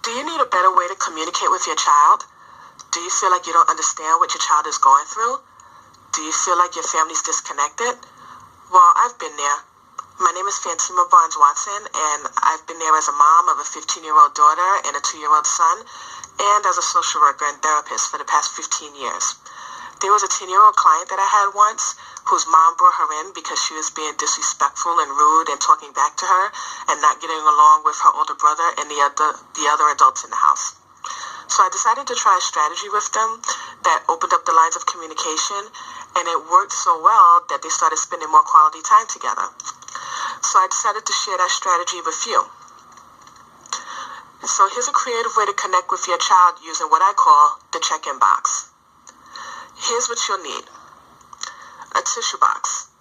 Do you need a better way to communicate with your child? Do you feel like you don't understand what your child is going through? Do you feel like your family's disconnected? Well, I've been there. My name is Fantima Barnes-Watson, and I've been there as a mom of a 15-year-old daughter and a 2-year-old son, and as a social worker and therapist for the past 15 years. There was a 10-year-old client that I had once whose mom brought her in because she was being disrespectful and rude and talking back to her and not getting along with her older brother and the other adults in the house. So I decided to try a strategy with them that opened up the lines of communication, and it worked so well that they started spending more quality time together. So I decided to share that strategy with you. So here's a creative way to connect with your child using what I call the check-in box. Here's what you'll need. A tissue box.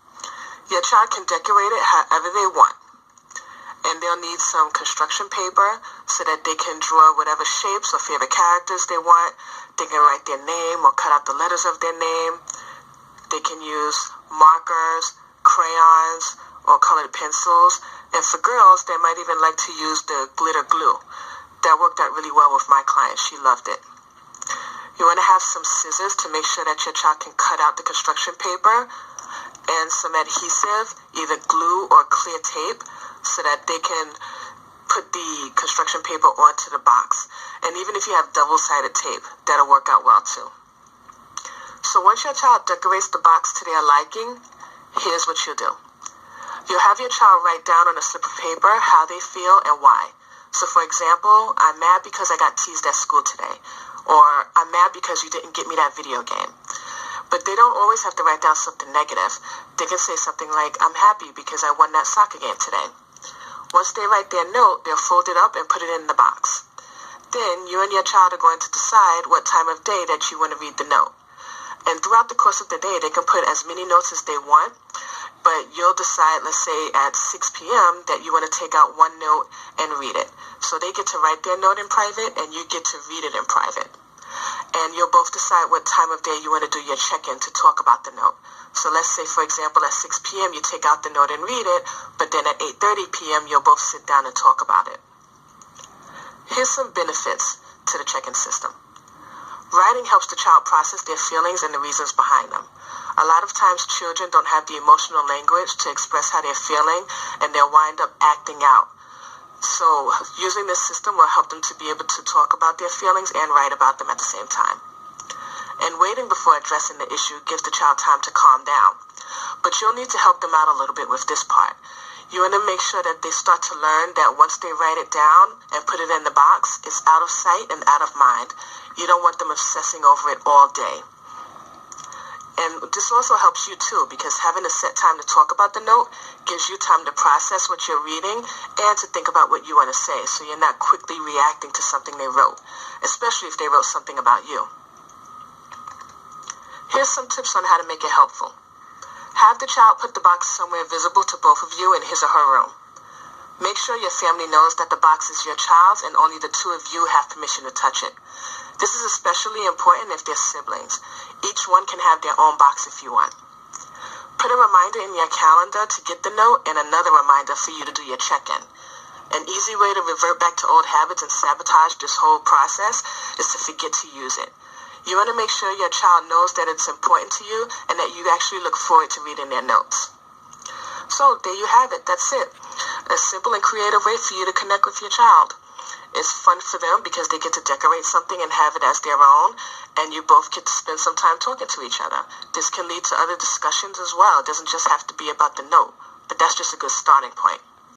Your child can decorate it however they want. And they'll need some construction paper so that they can draw whatever shapes or favorite characters they want. They can write their name or cut out the letters of their name. They can use markers, crayons, or colored pencils. And for girls, they might even like to use the glitter glue. That worked out really well with my client. She loved it. You want to have some scissors to make sure that your child can cut out the construction paper, and some adhesive, either glue or clear tape, so that they can put the construction paper onto the box. And even if you have double-sided tape, that'll work out well too. So once your child decorates the box to their liking, here's what you'll do. You'll have your child write down on a slip of paper how they feel and why. So for example, I'm mad because I got teased at school today. Or I'm mad because you didn't get me that video game. But they don't always have to write down something negative. They can say something like, I'm happy because I won that soccer game today. Once they write their note, they'll fold it up and put it in the box. Then you and your child are going to decide what time of day that you want to read the note. And throughout the course of the day, they can put as many notes as they want, but you'll decide, let's say at 6 p.m., that you want to take out one note and read it. So they get to write their note in private, and you get to read it in private. And you'll both decide what time of day you want to do your check-in to talk about the note. So let's say, for example, at 6 p.m. you take out the note and read it, but then at 8:30 p.m. you'll both sit down and talk about it. Here's some benefits to the check-in system. Writing helps the child process their feelings and the reasons behind them. A lot of times children don't have the emotional language to express how they're feeling, and they'll wind up acting out. So using this system will help them to be able to talk about their feelings and write about them at the same time. And waiting before addressing the issue gives the child time to calm down. But you'll need to help them out a little bit with this part. You want to make sure that they start to learn that once they write it down and put it in the box, it's out of sight and out of mind. You don't want them obsessing over it all day. And this also helps you too, because having a set time to talk about the note gives you time to process what you're reading and to think about what you want to say, so you're not quickly reacting to something they wrote, especially if they wrote something about you. Here's some tips on how to make it helpful. Have the child put the box somewhere visible to both of you in his or her room. Make sure your family knows that the box is your child's and only the two of you have permission to touch it. This is especially important if they're siblings. Each one can have their own box if you want. Put a reminder in your calendar to get the note and another reminder for you to do your check-in. An easy way to revert back to old habits and sabotage this whole process is to forget to use it. You want to make sure your child knows that it's important to you and that you actually look forward to reading their notes. So there you have it. That's it. A simple and creative way for you to connect with your child. It's fun for them because they get to decorate something and have it as their own, and you both get to spend some time talking to each other. This can lead to other discussions as well. It doesn't just have to be about the note, but that's just a good starting point.